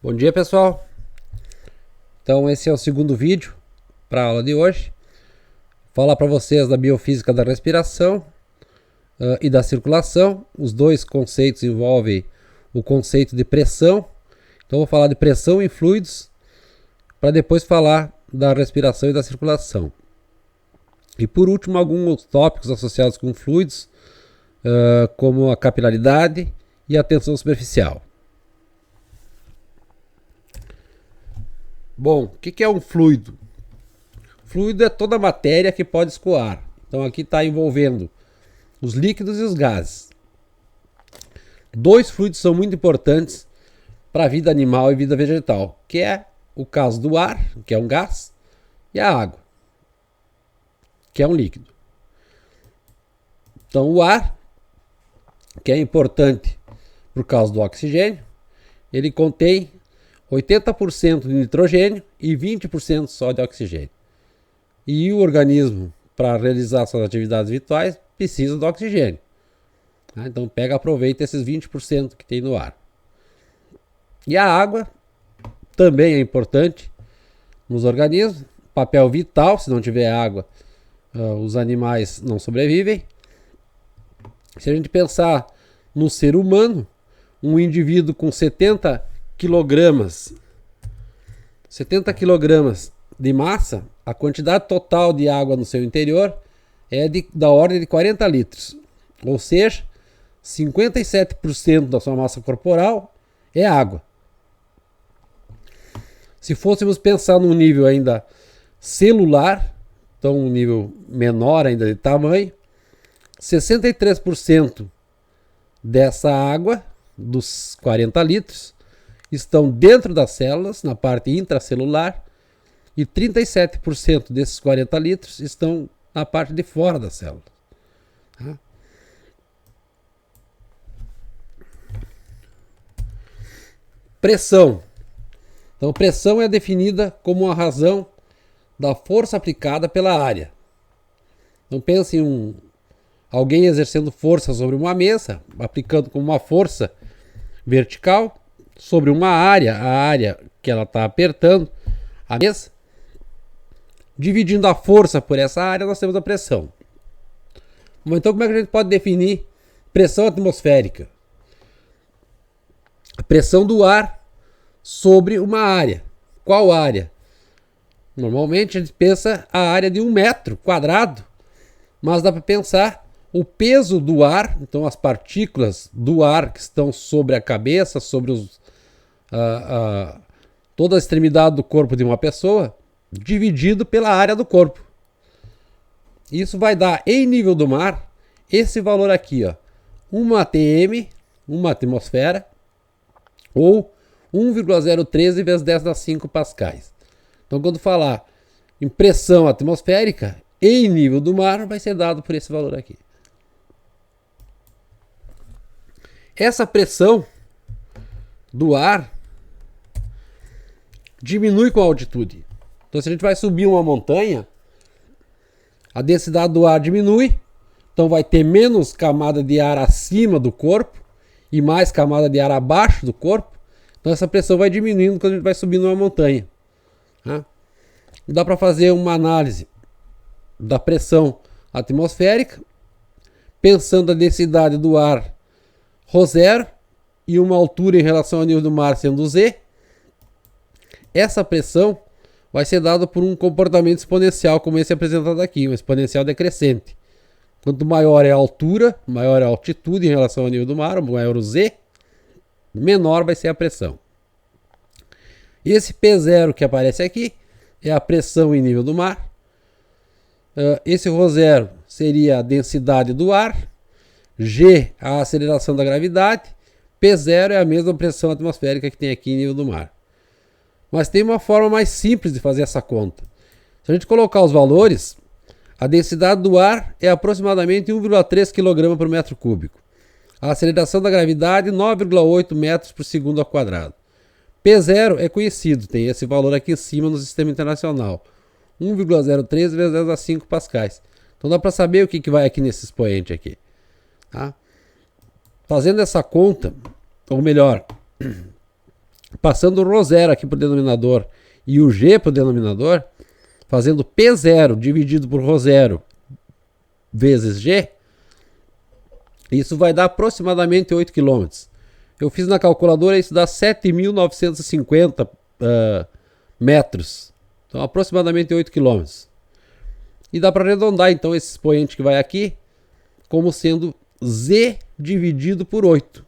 Bom dia, pessoal. Então esse é o segundo vídeo para a aula de hoje. Falar para vocês da biofísica da respiração e da circulação. Os dois conceitos envolvem o conceito de pressão. Então vou falar de pressão em fluidos para depois falar da respiração e da circulação. E por último, alguns tópicos associados com fluidos, como a capilaridade e a tensão superficial. Bom, o que é um fluido? Fluido é toda matéria que pode escoar. Então aqui está envolvendo os líquidos e os gases. Dois fluidos são muito importantes para a vida animal e vida vegetal, que é o caso do ar, que é um gás, e a água, que é um líquido. Então o ar, que é importante por causa do oxigênio, ele contém 80% de nitrogênio e 20% só de oxigênio. E o organismo, para realizar suas atividades vitais, precisa do oxigênio. Então aproveita esses 20% que tem no ar. E a água também é importante nos organismos, papel vital. Se não tiver água, os animais não sobrevivem. Se a gente pensar no ser humano, um indivíduo com 70 quilogramas de massa, a quantidade total de água no seu interior é da ordem de 40 litros. Ou seja, 57% da sua massa corporal é água. Se fôssemos pensar num nível ainda celular, então um nível menor ainda de tamanho, 63% dessa água, dos 40 litros, estão dentro das células, na parte intracelular, e 37% desses 40 litros estão na parte de fora da célula. Pressão. Então, pressão é definida como a razão da força aplicada pela área. Então, pense em alguém exercendo força sobre uma mesa, aplicando como uma força vertical sobre uma área, a área que ela está apertando a mesa. Dividindo a força por essa área, nós temos a pressão. Então, como é que a gente pode definir pressão atmosférica? A pressão do ar sobre uma área. Qual área? Normalmente a gente pensa a área de 1 metro quadrado, mas dá para pensar o peso do ar, então as partículas do ar que estão sobre a cabeça, sobre toda a extremidade do corpo de uma pessoa, dividido pela área do corpo. Isso vai dar, em nível do mar, esse valor aqui, 1 atm, uma atmosfera, ou 1,013 vezes 10⁵ pascais. Então, quando falar em pressão atmosférica, em nível do mar, vai ser dado por esse valor aqui. Essa pressão do ar diminui com a altitude. Então, se a gente vai subir uma montanha, a densidade do ar diminui, então vai ter menos camada de ar acima do corpo e mais camada de ar abaixo do corpo. Então, essa pressão vai diminuindo quando a gente vai subindo uma montanha. Dá para fazer uma análise da pressão atmosférica, pensando a densidade do ar ρ0 e uma altura em relação ao nível do mar sendo Z. Essa pressão vai ser dada por um comportamento exponencial, como esse apresentado aqui, um exponencial decrescente. Quanto maior é a altura, maior é a altitude em relação ao nível do mar, maior o Z, menor vai ser a pressão. E esse P0 que aparece aqui é a pressão em nível do mar. Esse ρ0 seria a densidade do ar, G a aceleração da gravidade, P0 é a mesma pressão atmosférica que tem aqui em nível do mar. Mas tem uma forma mais simples de fazer essa conta. Se a gente colocar os valores, a densidade do ar é aproximadamente 1,3 kg por metro cúbico. A aceleração da gravidade, 9,8 metros por segundo ao quadrado. P0 é conhecido, tem esse valor aqui em cima no sistema internacional. 1,03 vezes 10⁵ pascais. Então dá para saber o que vai aqui nesse expoente aqui. Fazendo essa conta, ou melhor, passando o ρ0 aqui para o denominador e o G para o denominador, fazendo P0 dividido por ρ0 vezes G, isso vai dar aproximadamente 8 km. Eu fiz na calculadora, isso dá 7.950 metros. Então, aproximadamente 8 km. E dá para arredondar, então, esse expoente que vai aqui como sendo Z dividido por 8.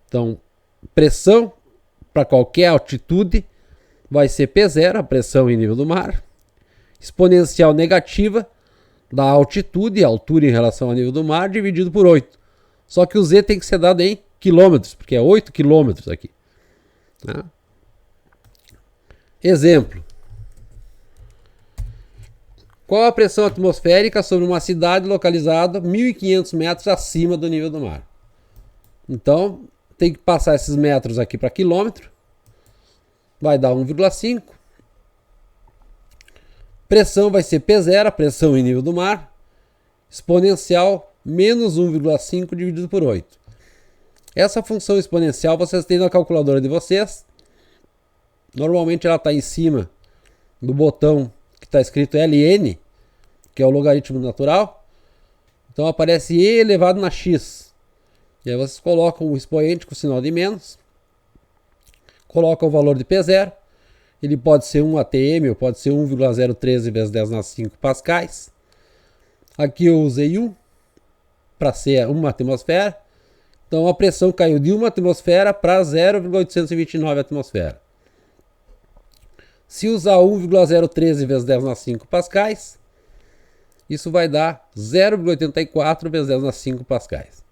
Então, pressão para qualquer altitude vai ser P0, a pressão em nível do mar, exponencial negativa da altitude, a altura em relação ao nível do mar, dividido por 8. Só que o Z tem que ser dado em quilômetros, porque é 8 quilômetros aqui. Tá? Exemplo. Qual a pressão atmosférica sobre uma cidade localizada 1.500 metros acima do nível do mar? Então, tem que passar esses metros aqui para quilômetro. Vai dar 1,5. Pressão vai ser P0, a pressão em nível do mar, exponencial menos 1,5 dividido por 8. Essa função exponencial vocês têm na calculadora de vocês. Normalmente ela está em cima do botão que está escrito LN, que é o logaritmo natural. Então aparece E elevado na X. E aí vocês colocam o expoente com o sinal de menos, colocam o valor de P0. Ele pode ser 1 atm ou pode ser 1,013 vezes 10 na 5 pascais. Aqui eu usei 1 para ser 1 atmosfera. Então a pressão caiu de 1 atmosfera para 0,829 atmosfera. Se usar 1,013 vezes 10 na 5 pascais, isso vai dar 0,84 vezes 10 na 5 pascais.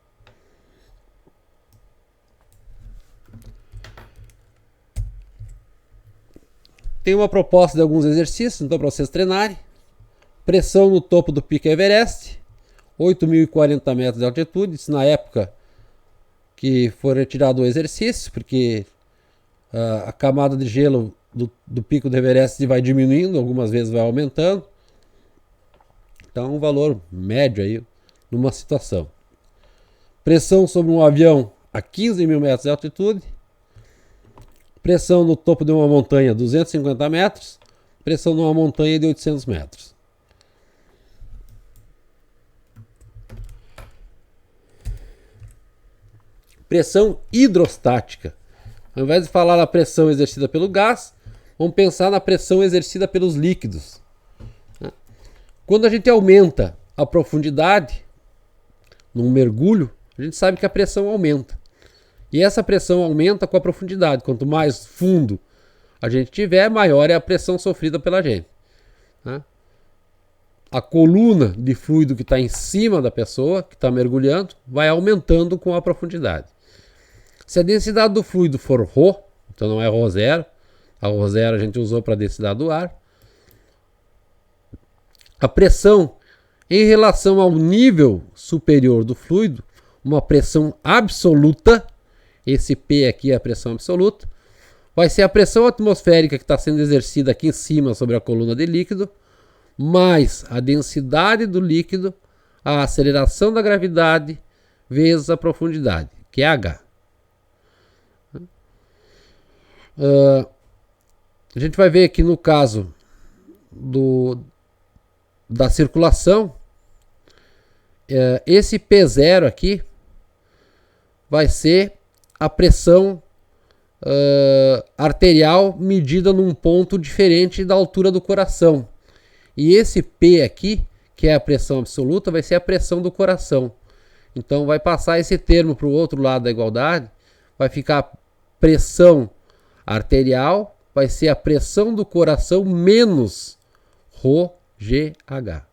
Tem uma proposta de alguns exercícios, então, para vocês treinarem. Pressão no topo do Pico Everest, 8.040 metros de altitude. Isso na época que foi retirado o exercício, porque a camada de gelo do Pico do Everest vai diminuindo, algumas vezes vai aumentando. Então, um valor médio aí numa situação. Pressão sobre um avião a 15.000 metros de altitude. Pressão no topo de uma montanha, 250 metros. Pressão numa montanha de 800 metros. Pressão hidrostática. Ao invés de falar na pressão exercida pelo gás, vamos pensar na pressão exercida pelos líquidos. Quando a gente aumenta a profundidade num mergulho, a gente sabe que a pressão aumenta. E essa pressão aumenta com a profundidade. Quanto mais fundo a gente tiver, maior é a pressão sofrida pela gente. A coluna de fluido que está em cima da pessoa, que está mergulhando, vai aumentando com a profundidade. Se a densidade do fluido for ρ, então não é ρ0, a ρ0 a gente usou para a densidade do ar, a pressão em relação ao nível superior do fluido, uma pressão absoluta, esse P aqui é a pressão absoluta, vai ser a pressão atmosférica que está sendo exercida aqui em cima sobre a coluna de líquido, mais a densidade do líquido, a aceleração da gravidade, vezes a profundidade, que é H. A gente vai ver aqui no caso da circulação, esse P0 aqui vai ser a pressão arterial medida num ponto diferente da altura do coração. E esse P aqui, que é a pressão absoluta, vai ser a pressão do coração. Então vai passar esse termo para o outro lado da igualdade, vai ficar pressão arterial, vai ser a pressão do coração menos ρGH.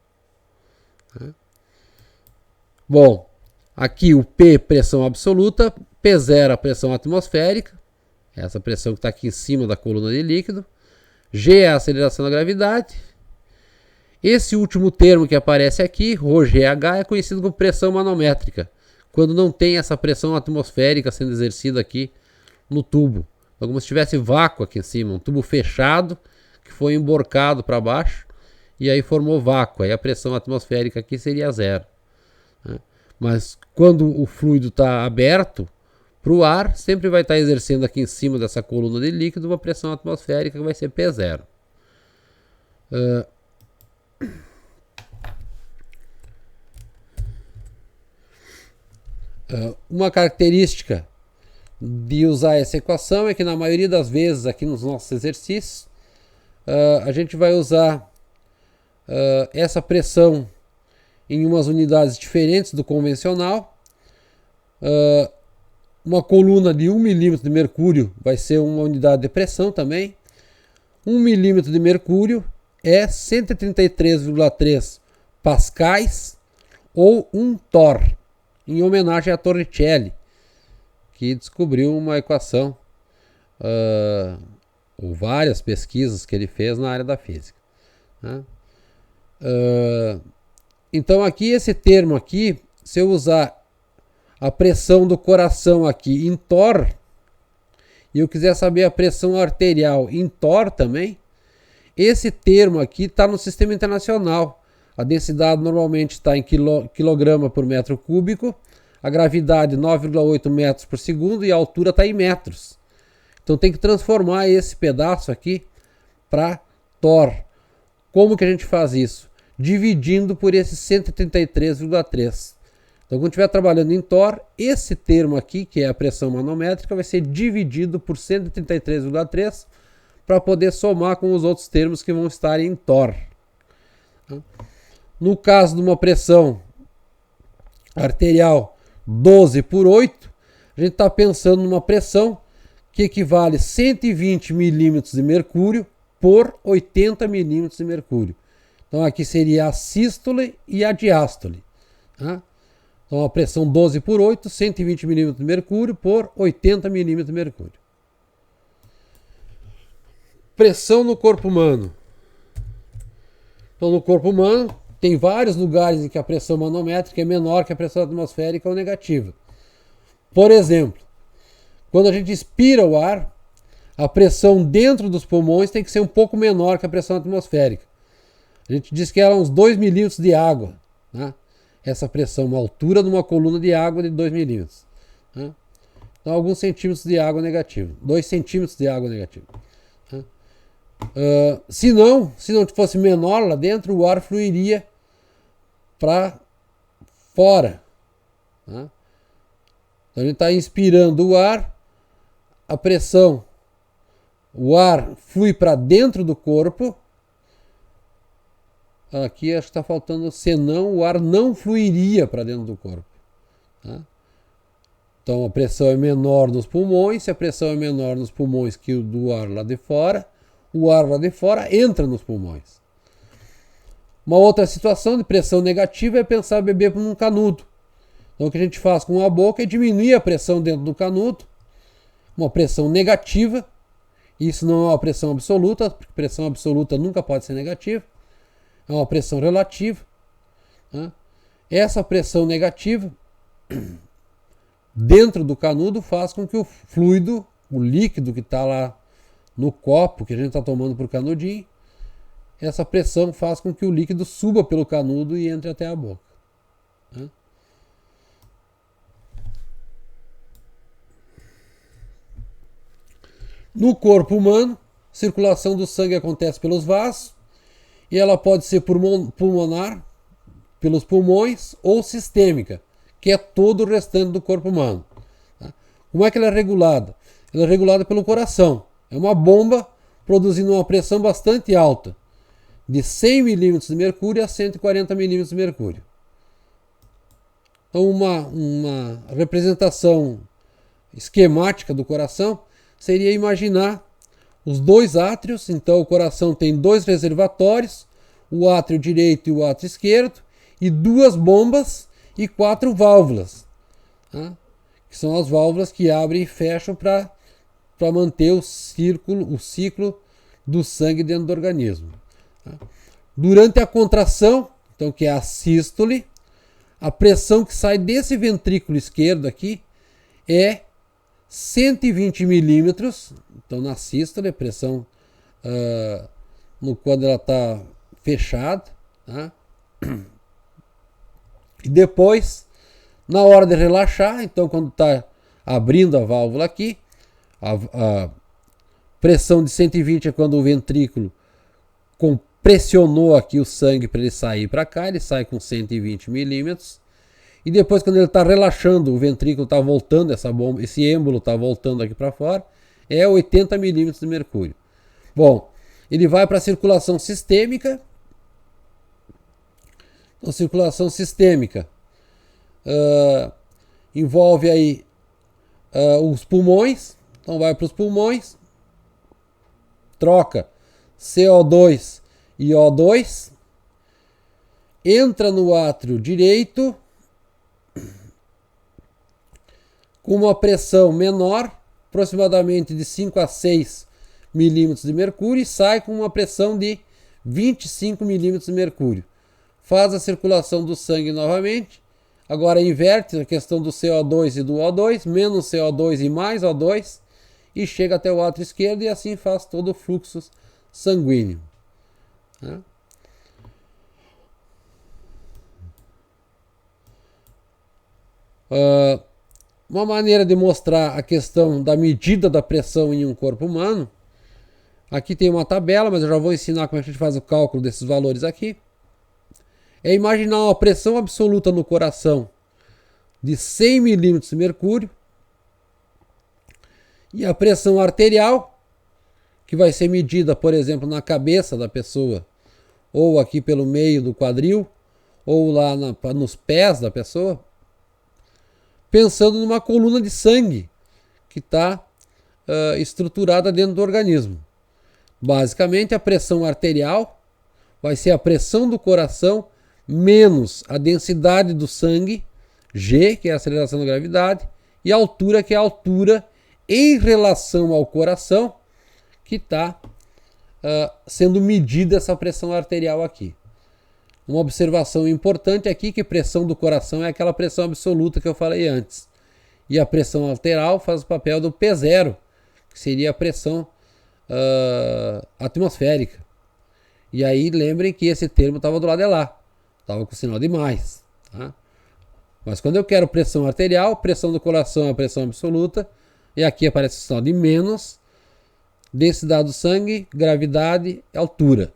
Bom, aqui o P, pressão absoluta, P0, a pressão atmosférica, essa pressão que está aqui em cima da coluna de líquido, G é a aceleração da gravidade. Esse último termo que aparece aqui, ρGH, é conhecido como pressão manométrica, quando não tem essa pressão atmosférica sendo exercida aqui no tubo. Então, como se tivesse vácuo aqui em cima, um tubo fechado que foi emborcado para baixo e aí formou vácuo. Aí a pressão atmosférica aqui seria zero. Mas quando o fluido está aberto, para o ar, sempre vai estar exercendo aqui em cima dessa coluna de líquido uma pressão atmosférica que vai ser P0. Uma característica de usar essa equação é que na maioria das vezes aqui nos nossos exercícios a gente vai usar essa pressão em umas unidades diferentes do convencional. Uma coluna de 1 milímetro de mercúrio vai ser uma unidade de pressão também. 1 milímetro de mercúrio é 133,3 pascais ou 1 torr, em homenagem a Torricelli, que descobriu uma equação, ou várias pesquisas que ele fez na área da física. Né? Então aqui, esse termo aqui, se eu usar a pressão do coração aqui em torr, e eu quiser saber a pressão arterial em torr também, esse termo aqui está no sistema internacional. A densidade normalmente está em quilograma por metro cúbico, a gravidade 9,8 metros por segundo e a altura está em metros. Então tem que transformar esse pedaço aqui para torr. Como que a gente faz isso? Dividindo por esse 133,3. Então quando estiver trabalhando em torr, esse termo aqui, que é a pressão manométrica, vai ser dividido por 133,3 para poder somar com os outros termos que vão estar em torr. No caso de uma pressão arterial 12 por 8, a gente está pensando numa pressão que equivale a 120 milímetros de mercúrio por 80 milímetros de mercúrio. Então aqui seria a sístole e a diástole. Tá? Então a pressão 12 por 8, 120 milímetros de mercúrio por 80 milímetros de mercúrio. Pressão no corpo humano. Então no corpo humano tem vários lugares em que a pressão manométrica é menor que a pressão atmosférica ou negativa. Por exemplo, quando a gente expira o ar, a pressão dentro dos pulmões tem que ser um pouco menor que a pressão atmosférica. A gente diz que era uns 2 milímetros de água. Né? Essa pressão, uma altura de uma coluna de água de 2 milímetros. Né? Então, alguns centímetros de água negativa. 2 centímetros de água negativa. Né? Se não fosse menor lá dentro, o ar fluiria para fora. Né? Então, a gente está inspirando o ar, a pressão, o ar flui para dentro do corpo. Aqui acho que está faltando, senão o ar não fluiria para dentro do corpo. Tá? Então a pressão é menor nos pulmões, se a pressão é menor nos pulmões que o do ar lá de fora, o ar lá de fora entra nos pulmões. Uma outra situação de pressão negativa é pensar beber por um canudo. Então o que a gente faz com a boca é diminuir a pressão dentro do canudo, uma pressão negativa. Isso não é uma pressão absoluta, porque pressão absoluta nunca pode ser negativa. É uma pressão relativa. Né? Essa pressão negativa dentro do canudo faz com que o fluido, o líquido que está lá no copo que a gente está tomando por canudinho, essa pressão faz com que o líquido suba pelo canudo e entre até a boca. Né? No corpo humano, a circulação do sangue acontece pelos vasos e ela pode ser pulmonar, pelos pulmões, ou sistêmica, que é todo o restante do corpo humano. Tá? Como é que ela é regulada? Ela é regulada pelo coração. É uma bomba produzindo uma pressão bastante alta, de 100 milímetros de mercúrio a 140 milímetros de mercúrio. Então uma representação esquemática do coração seria imaginar os dois átrios. Então o coração tem 2 reservatórios, o átrio direito e o átrio esquerdo, e 2 bombas e 4 válvulas, tá? Que são as válvulas que abrem e fecham para manter o ciclo do sangue dentro do organismo. Tá? Durante a contração, então, que é a sístole, a pressão que sai desse ventrículo esquerdo aqui é 120 milímetros. Então, na sístole, a pressão quando ela está fechada. Tá? E depois, na hora de relaxar, então quando está abrindo a válvula aqui. A pressão de 120 é quando o ventrículo pressionou aqui o sangue para ele sair para cá, ele sai com 120 milímetros. E depois, quando ele está relaxando, o ventrículo está voltando, esse êmbolo está voltando aqui para fora, é 80 milímetros de mercúrio. Bom, ele vai para a circulação sistêmica. Então, circulação sistêmica envolve aí os pulmões. Então, vai para os pulmões, troca CO2 e O2, entra no átrio direito com uma pressão menor, aproximadamente de 5 a 6 milímetros de mercúrio, e sai com uma pressão de 25 milímetros de mercúrio. Faz a circulação do sangue novamente, agora inverte a questão do CO2 e do O2, menos CO2 e mais O2, e chega até o átrio esquerdo, e assim faz todo o fluxo sanguíneo. Uma maneira de mostrar a questão da medida da pressão em um corpo humano, aqui tem uma tabela, mas eu já vou ensinar como é que a gente faz o cálculo desses valores aqui. É imaginar uma pressão absoluta no coração de 100 milímetros de mercúrio e a pressão arterial, que vai ser medida, por exemplo, na cabeça da pessoa, ou aqui pelo meio do quadril, ou lá nos pés da pessoa, pensando numa coluna de sangue que está estruturada dentro do organismo. Basicamente, a pressão arterial vai ser a pressão do coração menos a densidade do sangue, G, que é a aceleração da gravidade, e a altura, que é a altura em relação ao coração, que está sendo medida essa pressão arterial aqui. Uma observação importante aqui, que pressão do coração é aquela pressão absoluta que eu falei antes. E a pressão lateral faz o papel do P0, que seria a pressão atmosférica. E aí lembrem que esse termo estava do lado de lá, estava com sinal de mais. Tá? Mas quando eu quero pressão arterial, pressão do coração é a pressão absoluta, e aqui aparece o sinal de menos, densidade do sangue, gravidade, altura.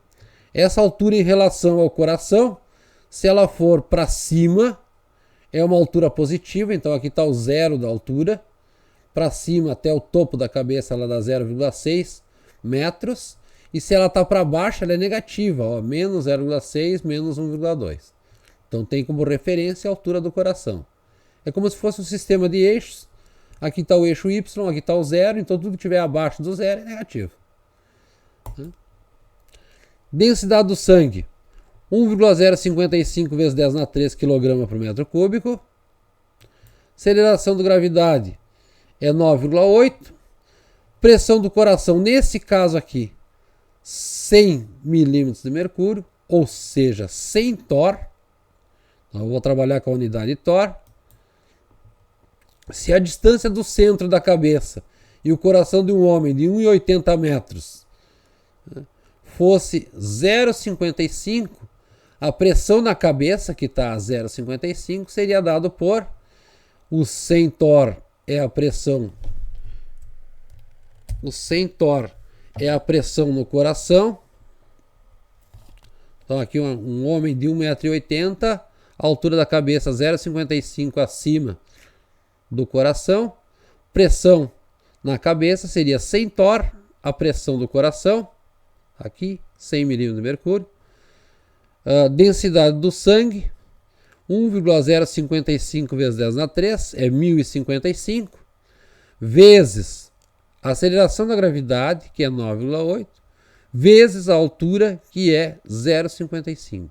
Essa altura em relação ao coração, se ela for para cima, é uma altura positiva, então aqui está o zero da altura, para cima até o topo da cabeça ela dá 0,6 metros, e se ela está para baixo ela é negativa, ó, menos 0,6, menos 1,2. Então tem como referência a altura do coração. É como se fosse um sistema de eixos, aqui está o eixo Y, aqui está o zero, então tudo que estiver abaixo do zero é negativo. Densidade do sangue, 1,055 vezes 10 na 3 kg por metro cúbico. Aceleração de gravidade é 9,8. Pressão do coração, nesse caso aqui, 100 milímetros de mercúrio, ou seja, 100 torr. Eu vou trabalhar com a unidade torr. Se a distância do centro da cabeça e o coração de um homem de 1,80 metros fosse 0,55, a pressão na cabeça, que está a 0,55, seria dado por o 100 torr é a pressão. O 100 torr é a pressão no coração. Então aqui um homem de 1,80 m, a altura da cabeça 0,55 acima do coração. Pressão na cabeça seria 100 torr, a pressão do coração. Aqui, 100 milímetros de mercúrio. Densidade do sangue, 1,055 vezes 10 na 3, é 1055, vezes a aceleração da gravidade, que é 9,8, vezes a altura, que é 0,55.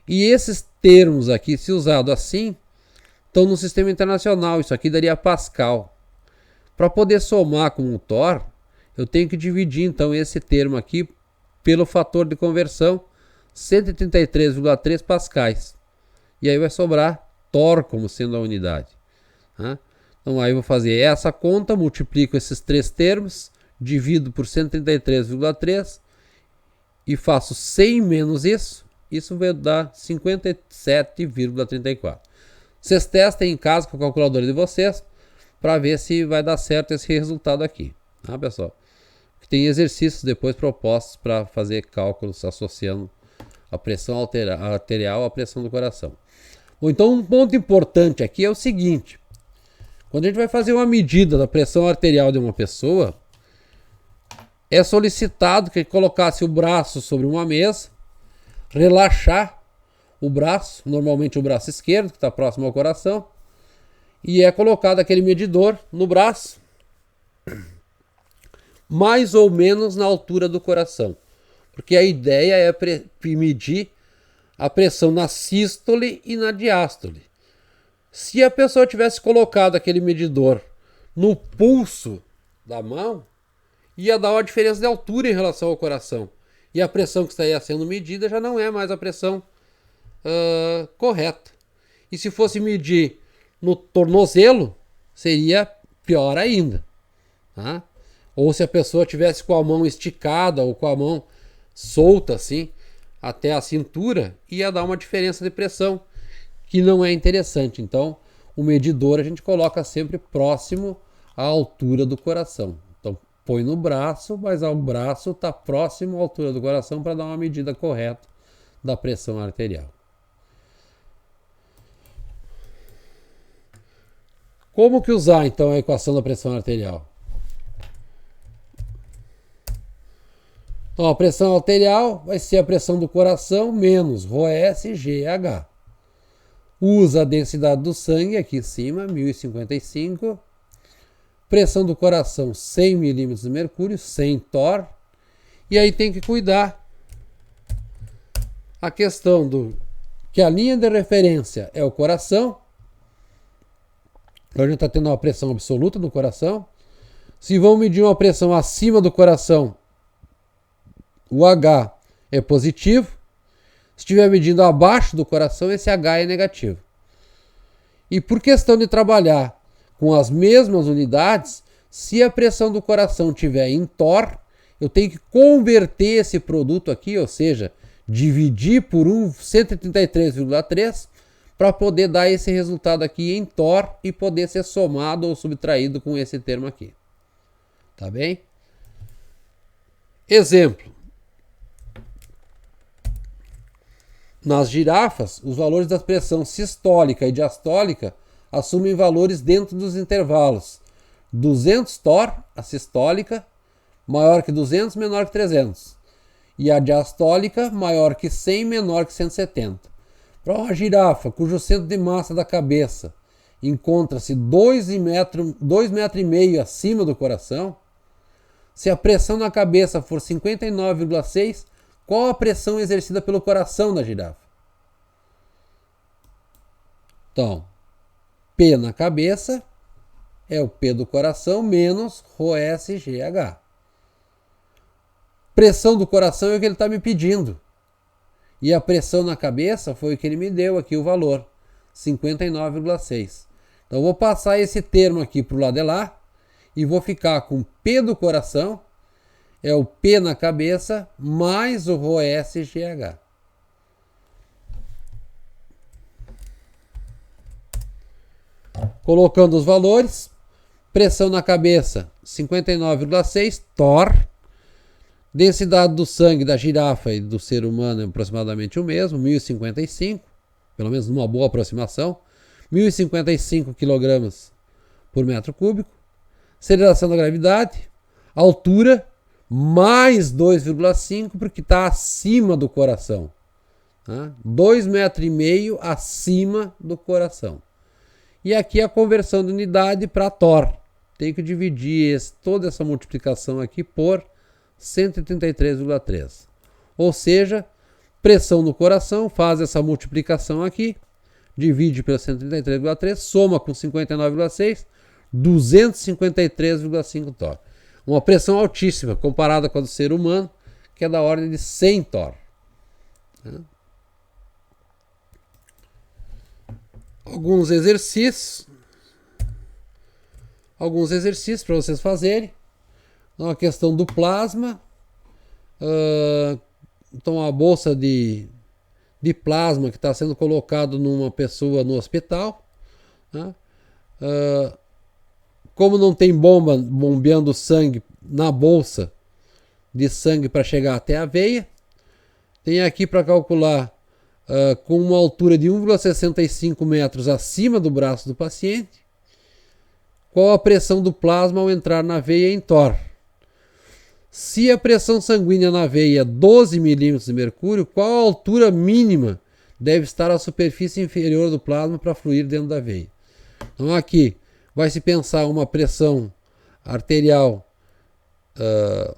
E esses termos aqui, se usado assim, estão no sistema internacional. Isso aqui daria Pascal. Para poder somar com o torr, eu tenho que dividir então esse termo aqui pelo fator de conversão 133,3 pascais. E aí vai sobrar torr como sendo a unidade. Tá? Então aí eu vou fazer essa conta, multiplico esses três termos, divido por 133,3 e faço 100 menos isso vai dar 57,34. Vocês testem em casa com a calculadora de vocês para ver se vai dar certo esse resultado aqui, tá, pessoal? Tem exercícios depois propostos para fazer cálculos associando a pressão arterial à pressão do coração. Bom, então um ponto importante aqui é o seguinte: quando a gente vai fazer uma medida da pressão arterial de uma pessoa, é solicitado que colocasse o braço sobre uma mesa, relaxar o braço, normalmente o braço esquerdo, que está próximo ao coração, e é colocado aquele medidor no braço, mais ou menos na altura do coração, porque a ideia é medir a pressão na sístole e na diástole. Se a pessoa tivesse colocado aquele medidor no pulso da mão, ia dar uma diferença de altura em relação ao coração. E a pressão que estaria sendo medida já não é mais a pressão correta. E se fosse medir no tornozelo, seria pior ainda. Tá? Ou se a pessoa tivesse com a mão esticada ou com a mão solta assim, até a cintura, ia dar uma diferença de pressão que não é interessante. Então, o medidor a gente coloca sempre próximo à altura do coração. Então, põe no braço, mas o braço está próximo à altura do coração para dar uma medida correta da pressão arterial. Como que usar, então, a equação da pressão arterial? Então, a pressão arterial vai ser a pressão do coração menos ρS/GH. Usa a densidade do sangue aqui em cima, 1055. Pressão do coração, 100 milímetros de mercúrio, 100 torr. E aí tem que cuidar a questão do que a linha de referência é o coração. Então a gente está tendo uma pressão absoluta no coração. Se vão medir uma pressão acima do coração, o H é positivo. Se estiver medindo abaixo do coração, esse H é negativo. E por questão de trabalhar com as mesmas unidades, se a pressão do coração estiver em torr, eu tenho que converter esse produto aqui, ou seja, dividir por 133,3 para poder dar esse resultado aqui em torr e poder ser somado ou subtraído com esse termo aqui. Tá bem? Exemplo. Nas girafas, os valores da pressão sistólica e diastólica assumem valores dentro dos intervalos 200 torr, a sistólica, maior que 200, menor que 300. E a diastólica, maior que 100, menor que 170. Para uma girafa cujo centro de massa da cabeça encontra-se 2,5 metros acima do coração, se a pressão na cabeça for 59,6, qual a pressão exercida pelo coração da girafa? Então, P na cabeça é o P do coração menos ρS/GH. Pressão do coração é o que ele está me pedindo. E a pressão na cabeça foi o que ele me deu aqui, o valor, 59,6. Então, eu vou passar esse termo aqui para o lado de lá e vou ficar com P do coração, é o P na cabeça, mais o ρS/GH. Colocando os valores, pressão na cabeça, 59,6 torr. Densidade do sangue da girafa e do ser humano é aproximadamente o mesmo, 1055, pelo menos numa boa aproximação, 1055 kg por metro cúbico. Aceleração da gravidade, altura, mais 2,5, porque está acima do coração. Tá? 2,5 metros acima do coração. E aqui a conversão de unidade para torr. Tem que dividir toda essa multiplicação aqui por 133,3. Ou seja, pressão no coração, faz essa multiplicação aqui, divide pelo 133,3, soma com 59,6, 253,5 torr. Uma pressão altíssima, comparada com a do ser humano, que é da ordem de 100 torr. Alguns exercícios para vocês fazerem. Então, a questão do plasma. Então, a bolsa de plasma que está sendo colocado numa pessoa no hospital. Né? Como não tem bomba bombeando sangue na bolsa de sangue para chegar até a veia, tem aqui para calcular com uma altura de 1,65 metros acima do braço do paciente, qual a pressão do plasma ao entrar na veia em Thor. Se a pressão sanguínea na veia é 12 milímetros de mercúrio, qual a altura mínima deve estar a superfície inferior do plasma para fluir dentro da veia? Então aqui vai se pensar uma pressão arterial,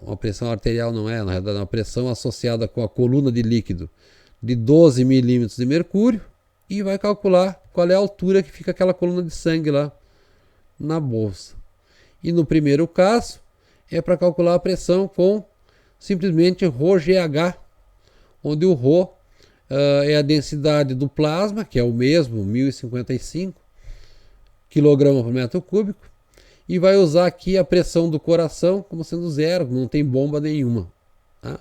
uma pressão arterial não é, na verdade, uma pressão associada com a coluna de líquido de 12 milímetros de mercúrio e vai calcular qual é a altura que fica aquela coluna de sangue lá na bolsa. E no primeiro caso é para calcular a pressão com simplesmente ρGH, onde o ρ é a densidade do plasma, que é o mesmo, 1055 kg por metro cúbico, e vai usar aqui a pressão do coração como sendo zero, não tem bomba nenhuma. Tá?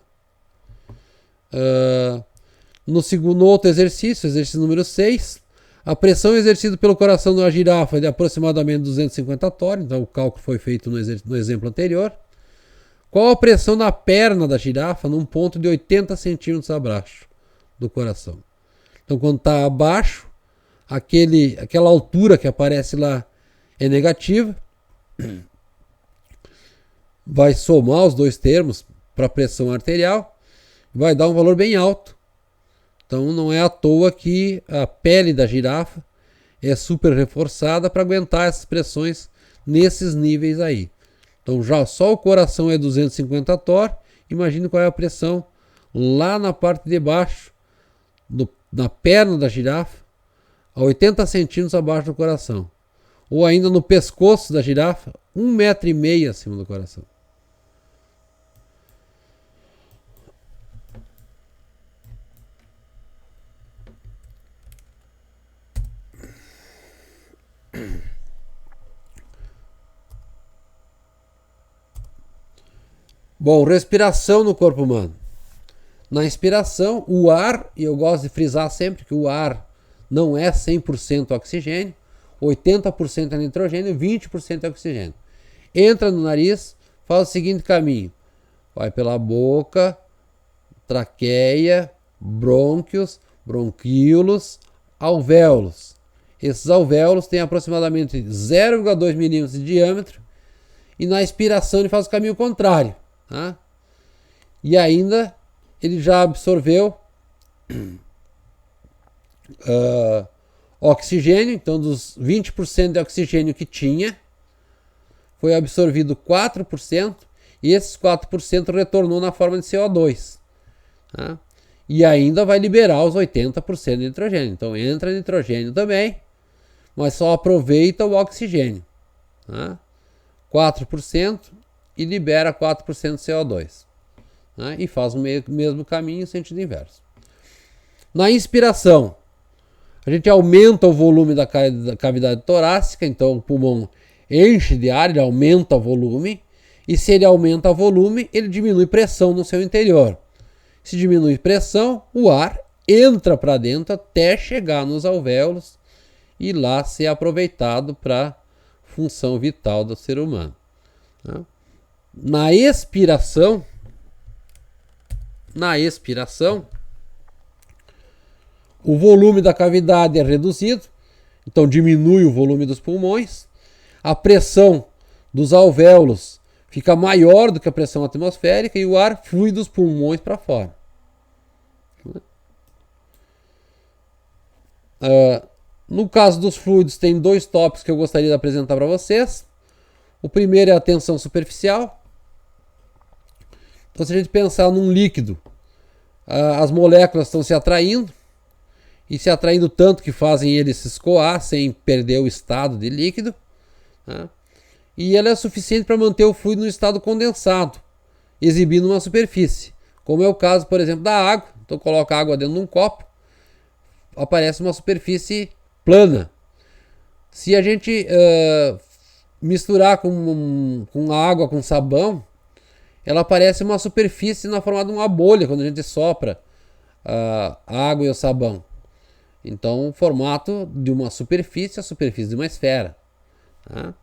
No outro exercício, exercício número 6, a pressão exercida pelo coração de uma girafa é de aproximadamente 250 torres, então o cálculo foi feito no exemplo anterior. Qual a pressão na perna da girafa num ponto de 80 centímetros abaixo do coração? Então, quando está abaixo, aquela altura que aparece lá é negativa. Vai somar os dois termos para a pressão arterial, vai dar um valor bem alto. Então não é à toa que a pele da girafa é super reforçada para aguentar essas pressões nesses níveis aí. Então já só o coração é 250 torr, imagine qual é a pressão lá na parte de baixo, na perna da girafa, a 80 centímetros abaixo do coração. Ou ainda no pescoço da girafa, 1,5 metro acima do coração. Bom, respiração no corpo humano. Na inspiração, o ar, e eu gosto de frisar sempre que o ar não é 100% oxigênio, 80% é nitrogênio e 20% é oxigênio. Entra no nariz, faz o seguinte caminho. Vai pela boca, traqueia, brônquios, bronquíolos, alvéolos. Esses alvéolos têm aproximadamente 0,2 milímetros de diâmetro e na expiração ele faz o caminho contrário. Tá? E ainda ele já absorveu oxigênio, então dos 20% de oxigênio que tinha, foi absorvido 4% e esses 4% retornou na forma de CO2. Tá? E ainda vai liberar os 80% de nitrogênio. Então entra nitrogênio também, mas só aproveita o oxigênio. Tá? 4% e libera 4% de CO2. Tá? E faz o mesmo caminho em sentido inverso. Na inspiração, a gente aumenta o volume da cavidade torácica, então o pulmão enche de ar, ele aumenta o volume, e se ele aumenta o volume, ele diminui pressão no seu interior. Se diminui pressão, o ar entra para dentro até chegar nos alvéolos e lá ser aproveitado para função vital do ser humano. Tá? Na expiração, o volume da cavidade é reduzido, então diminui o volume dos pulmões, a pressão dos alvéolos fica maior do que a pressão atmosférica e o ar flui dos pulmões para fora. No caso dos fluidos, tem dois tópicos que eu gostaria de apresentar para vocês. O primeiro é a tensão superficial. Então, se a gente pensar num líquido, as moléculas estão se atraindo, e se atraindo tanto que fazem ele se escoar sem perder o estado de líquido. Tá? E ela é suficiente para manter o fluido no estado condensado, exibindo uma superfície. Como é o caso, por exemplo, da água. Então coloca a água dentro de um copo, aparece uma superfície plana. Se a gente misturar com a água com sabão, ela aparece uma superfície na forma de uma bolha quando a gente sopra a água e o sabão. Então, o formato de uma superfície é a superfície de uma esfera. Tá?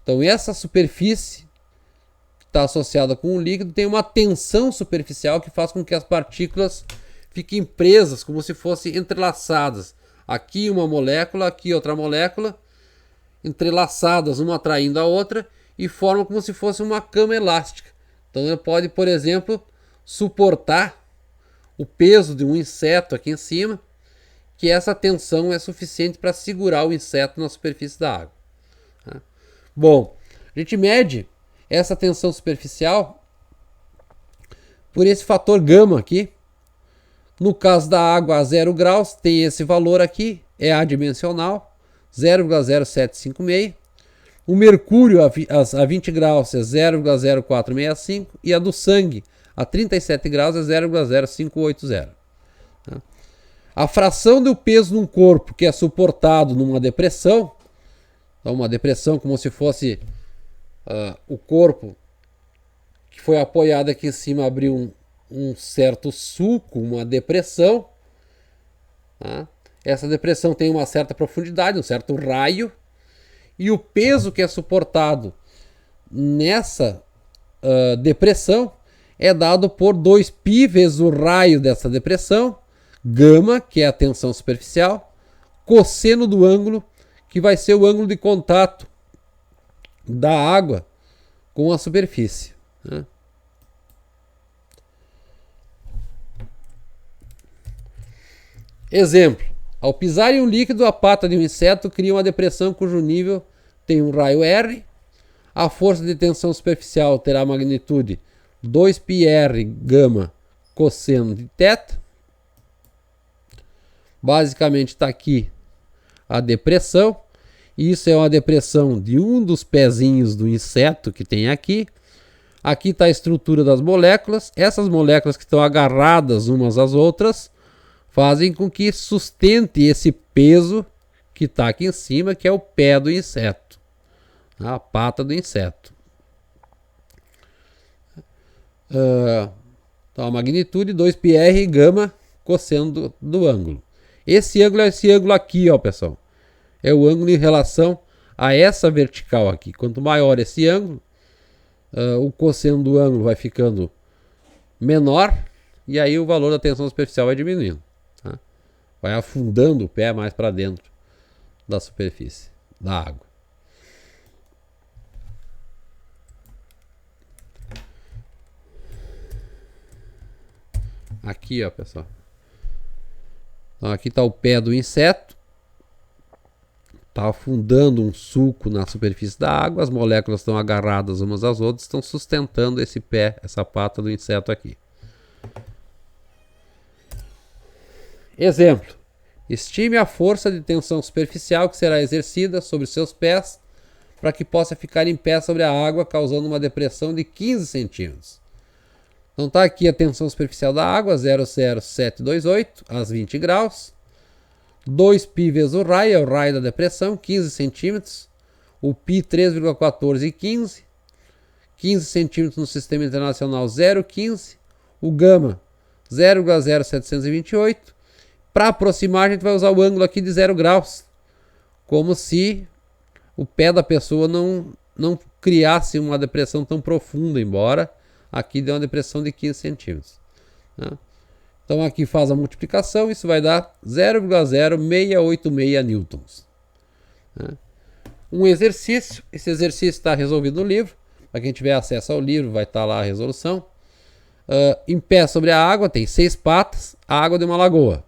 Então essa superfície que está associada com o líquido tem uma tensão superficial que faz com que as partículas fiquem presas, como se fossem entrelaçadas. Aqui uma molécula, aqui outra molécula, entrelaçadas, uma atraindo a outra, e formam como se fosse uma cama elástica. Então ele pode, por exemplo, suportar o peso de um inseto aqui em cima, que essa tensão é suficiente para segurar o inseto na superfície da água. Bom, a gente mede essa tensão superficial por esse fator gama aqui. No caso da água a 0 graus, tem esse valor aqui, é adimensional, 0,0756. O mercúrio a 20 graus é 0,0465 e a do sangue a 37 graus é 0,0580. A fração do peso num corpo que é suportado numa depressão, então uma depressão como se fosse o corpo que foi apoiado aqui em cima abriu um certo sulco, uma depressão. Essa depressão tem uma certa profundidade, um certo raio, e o peso que é suportado nessa depressão é dado por 2π vezes o raio dessa depressão, gama, que é a tensão superficial, cosseno do ângulo, que vai ser o ângulo de contato da água com a superfície. Exemplo: ao pisar em um líquido, a pata de um inseto cria uma depressão cujo nível tem um raio R. A força de tensão superficial terá magnitude 2πr gama cosseno de θ. Basicamente está aqui a depressão. Isso é uma depressão de um dos pezinhos do inseto que tem aqui. Aqui está a estrutura das moléculas. Essas moléculas que estão agarradas umas às outras fazem com que sustente esse peso que está aqui em cima, que é o pé do inseto, a pata do inseto. Então a magnitude 2πr gama cosseno do ângulo. Esse ângulo é esse ângulo aqui, ó, pessoal. É o ângulo em relação a essa vertical aqui. Quanto maior esse ângulo, o cosseno do ângulo vai ficando menor e aí o valor da tensão superficial vai diminuindo. Vai afundando o pé mais para dentro da superfície da água. Aqui, ó, pessoal. Então aqui está o pé do inseto. Está afundando um sulco na superfície da água. As moléculas estão agarradas umas às outras, estão sustentando esse pé, essa pata do inseto aqui. Exemplo: estime a força de tensão superficial que será exercida sobre seus pés para que possa ficar em pé sobre a água, causando uma depressão de 15 centímetros. Então está aqui a tensão superficial da água, 0,0728 às 20 graus. 2π vezes o raio, é o raio da depressão, 15 centímetros. O π 3,1415. 15 centímetros no sistema internacional 0,15. O gama 0,0728. Para aproximar, a gente vai usar o ângulo aqui de 0 graus, como se o pé da pessoa não criasse uma depressão tão profunda, embora aqui dê uma depressão de 15 centímetros. Então aqui faz a multiplicação, isso vai dar 0,0686 newtons. Um exercício, esse exercício está resolvido no livro, para quem tiver acesso ao livro vai estar lá a resolução. Em pé sobre a água, tem 6 patas, a água de uma lagoa.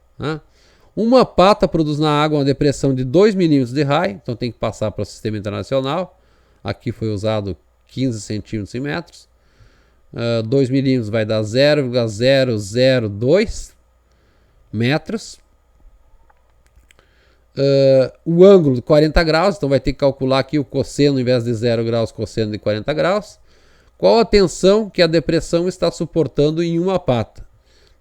Uma pata produz na água uma depressão de 2 milímetros de raio, então tem que passar para o sistema internacional. Aqui foi usado 15 centímetros em metros. 2 milímetros vai dar 0,002 metros. O ângulo de 40 graus, então vai ter que calcular aqui o cosseno, em vez de 0 graus, cosseno de 40 graus. Qual a tensão que a depressão está suportando em uma pata?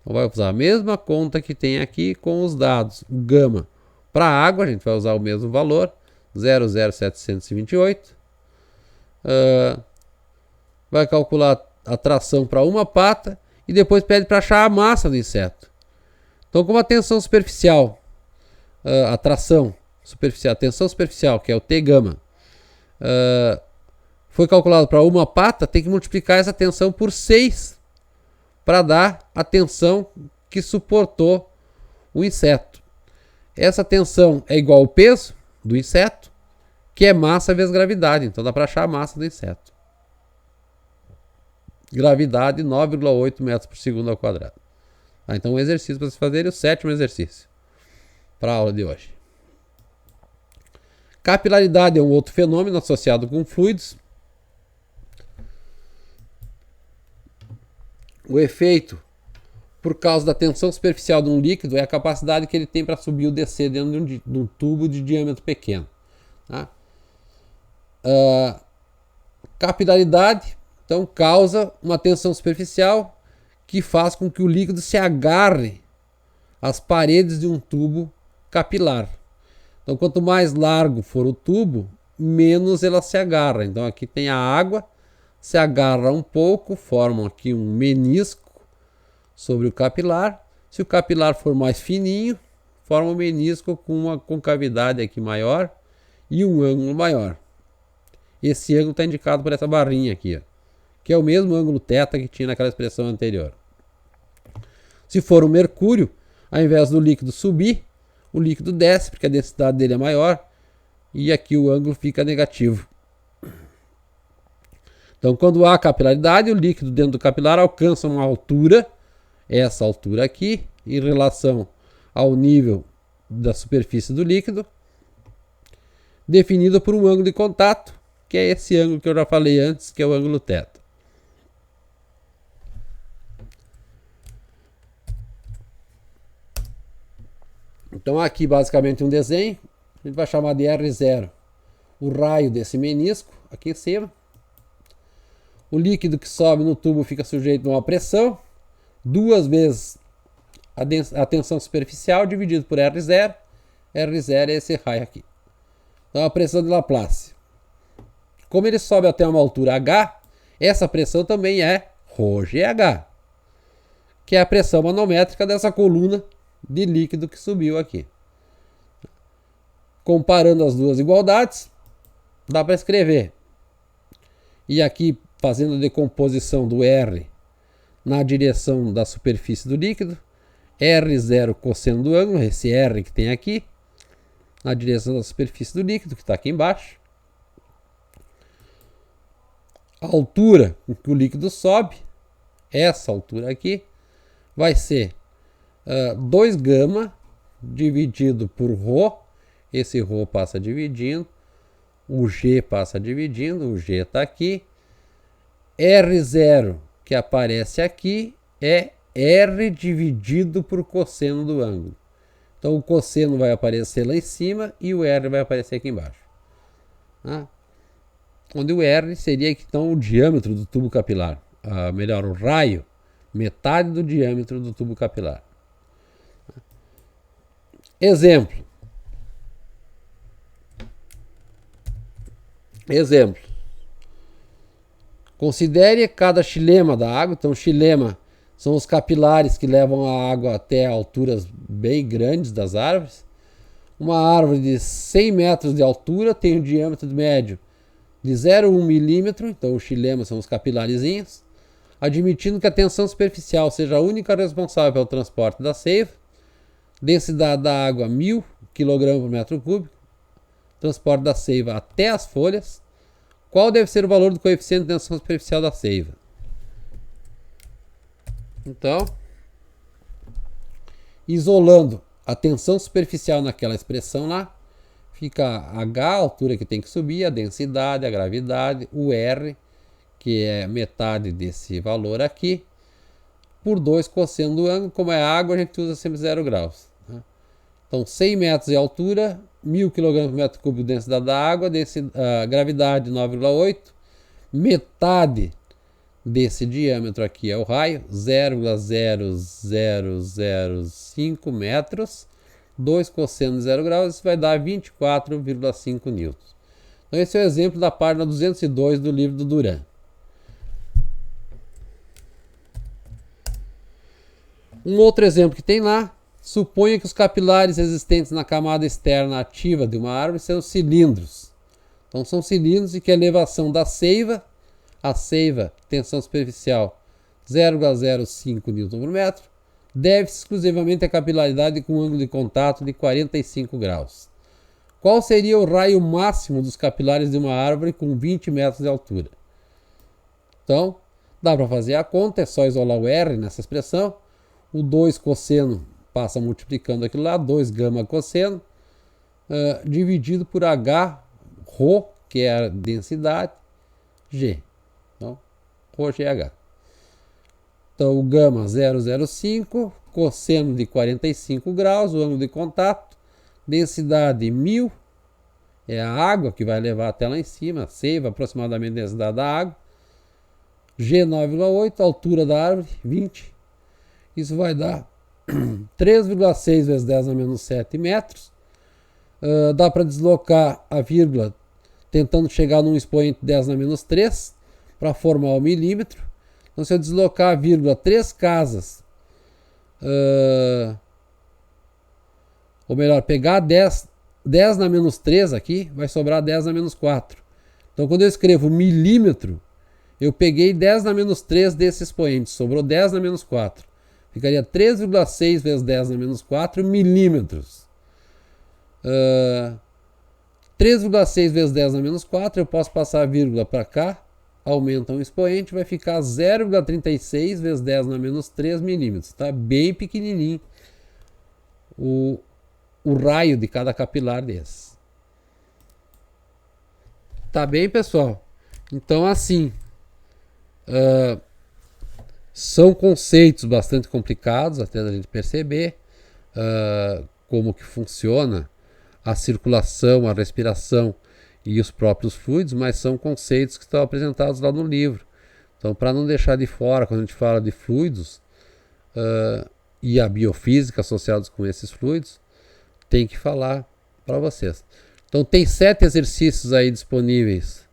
Então vai usar a mesma conta que tem aqui com os dados. O gama para a água, a gente vai usar o mesmo valor, 0,0728. Vai calcular a tração para uma pata e depois pede para achar a massa do inseto. Então, como a tensão superficial, a tração superficial, a tensão superficial, que é o T gama, foi calculado para uma pata, tem que multiplicar essa tensão por 6 para dar a tensão que suportou o inseto. Essa tensão é igual ao peso do inseto, que é massa vezes gravidade. Então dá para achar a massa do inseto. Gravidade 9,8 metros por segundo ao quadrado. Então um exercício para vocês fazerem, o 7º exercício para a aula de hoje. Capilaridade é um outro fenômeno associado com fluidos. O efeito, por causa da tensão superficial de um líquido, é a capacidade que ele tem para subir ou descer dentro de um tubo de diâmetro pequeno. Tá? Capilaridade, então, causa uma tensão superficial que faz com que o líquido se agarre às paredes de um tubo capilar. Então, quanto mais largo for o tubo, menos ela se agarra. Então, aqui tem a água, se agarra um pouco, formam aqui um menisco sobre o capilar. Se o capilar for mais fininho, forma um menisco com uma concavidade aqui maior e um ângulo maior. Esse ângulo está indicado por essa barrinha aqui, ó, que é o mesmo ângulo θ que tinha naquela expressão anterior. Se for o mercúrio, ao invés do líquido subir, o líquido desce, porque a densidade dele é maior, e aqui o ângulo fica negativo. Então, quando há capilaridade, o líquido dentro do capilar alcança uma altura, essa altura aqui, em relação ao nível da superfície do líquido, definido por um ângulo de contato, que é esse ângulo que eu já falei antes, que é o ângulo θ. Então aqui basicamente um desenho, a gente vai chamar de R0 o raio desse menisco aqui em cima. O líquido que sobe no tubo fica sujeito a uma pressão, 2 vezes a tensão superficial dividido por R0. R0 é esse raio aqui. Então a pressão de Laplace. Como ele sobe até uma altura H, essa pressão também é ρgH, que é a pressão manométrica dessa coluna de líquido que subiu aqui. Comparando as duas igualdades, dá para escrever. E aqui, fazendo a decomposição do R na direção da superfície do líquido, R0 cosseno do ângulo, esse R que tem aqui, na direção da superfície do líquido, que está aqui embaixo. A altura com que o líquido sobe, essa altura aqui, vai ser 2 gama dividido por ρ, esse ρ passa dividindo, o G passa dividindo, o G está aqui, R0 que aparece aqui é R dividido por cosseno do ângulo. Então o cosseno vai aparecer lá em cima e o R vai aparecer aqui embaixo. Onde o R seria então o diâmetro do tubo capilar, melhor, o raio, metade do diâmetro do tubo capilar. Exemplo. Considere cada xilema da água. Então, xilema são os capilares que levam a água até alturas bem grandes das árvores. Uma árvore de 100 metros de altura tem um diâmetro médio de 0,1 milímetro. Então, os xilemas são os capilarizinhos. Admitindo que a tensão superficial seja a única responsável pelo transporte da seiva. Densidade da água 1000 kg por metro cúbico. Transporte da seiva até as folhas. Qual deve ser o valor do coeficiente de tensão superficial da seiva? Então, isolando a tensão superficial naquela expressão lá, fica H, a altura que tem que subir, a densidade, a gravidade, o R, que é metade desse valor aqui, por 2 cosseno do ângulo. Como é água, a gente usa sempre 0 graus. Então, 100 metros de altura, 1000 kg por metro cúbico de densidade da água, gravidade 9,8, metade desse diâmetro aqui é o raio, 0,0005 metros, 2 cosseno de 0 graus, isso vai dar 24,5 newtons. Então, esse é o exemplo da página 202 do livro do Duran. Um outro exemplo que tem lá, suponha que os capilares existentes na camada externa ativa de uma árvore são cilindros. Então são cilindros em que a elevação da seiva, tensão superficial 0,05 Nm, deve-se exclusivamente à capilaridade com ângulo de contato de 45 graus. Qual seria o raio máximo dos capilares de uma árvore com 20 metros de altura? Então, dá para fazer a conta, é só isolar o R nessa expressão. O 2 cosseno passa multiplicando aquilo lá, 2 gama cosseno, dividido por H, ρ, que é a densidade, G. Então, ρGH. Então, o gama 0,05, cosseno de 45 graus, o ângulo de contato, densidade 1000, é a água que vai levar até lá em cima, seiva aproximadamente a densidade da água, G 9,8, altura da árvore 20, isso vai dar 3,6 vezes 10 a menos 7 metros. Dá para deslocar a vírgula tentando chegar num expoente 10 a menos 3 para formar o milímetro. Então, se eu deslocar a vírgula 3 casas, ou melhor, pegar 10 na menos 3 aqui, vai sobrar 10 na menos 4. Então, quando eu escrevo milímetro, eu peguei 10 na menos 3 desse expoente, sobrou 10 na menos 4. Ficaria 3,6 vezes 10 na menos 4 milímetros. 3,6 vezes 10 na menos 4, eu posso passar a vírgula para cá, aumenta um expoente, vai ficar 0,36 vezes 10 na menos 3 milímetros. Tá bem pequenininho o raio de cada capilar desse. Tá bem, pessoal? Então, assim, são conceitos bastante complicados até da gente perceber como que funciona a circulação, a respiração e os próprios fluidos, mas são conceitos que estão apresentados lá no livro. Então, para não deixar de fora, quando a gente fala de fluidos e a biofísica associados com esses fluidos, tem que falar para vocês. Então, tem 7 exercícios aí disponíveis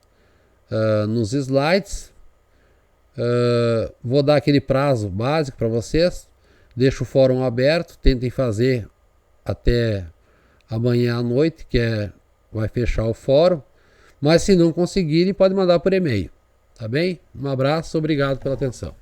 nos slides. Vou dar aquele prazo básico para vocês. Deixo o fórum aberto, tentem fazer até amanhã à noite, vai fechar o fórum. Mas se não conseguirem, pode mandar por e-mail. Tá bem? Um abraço, obrigado pela atenção.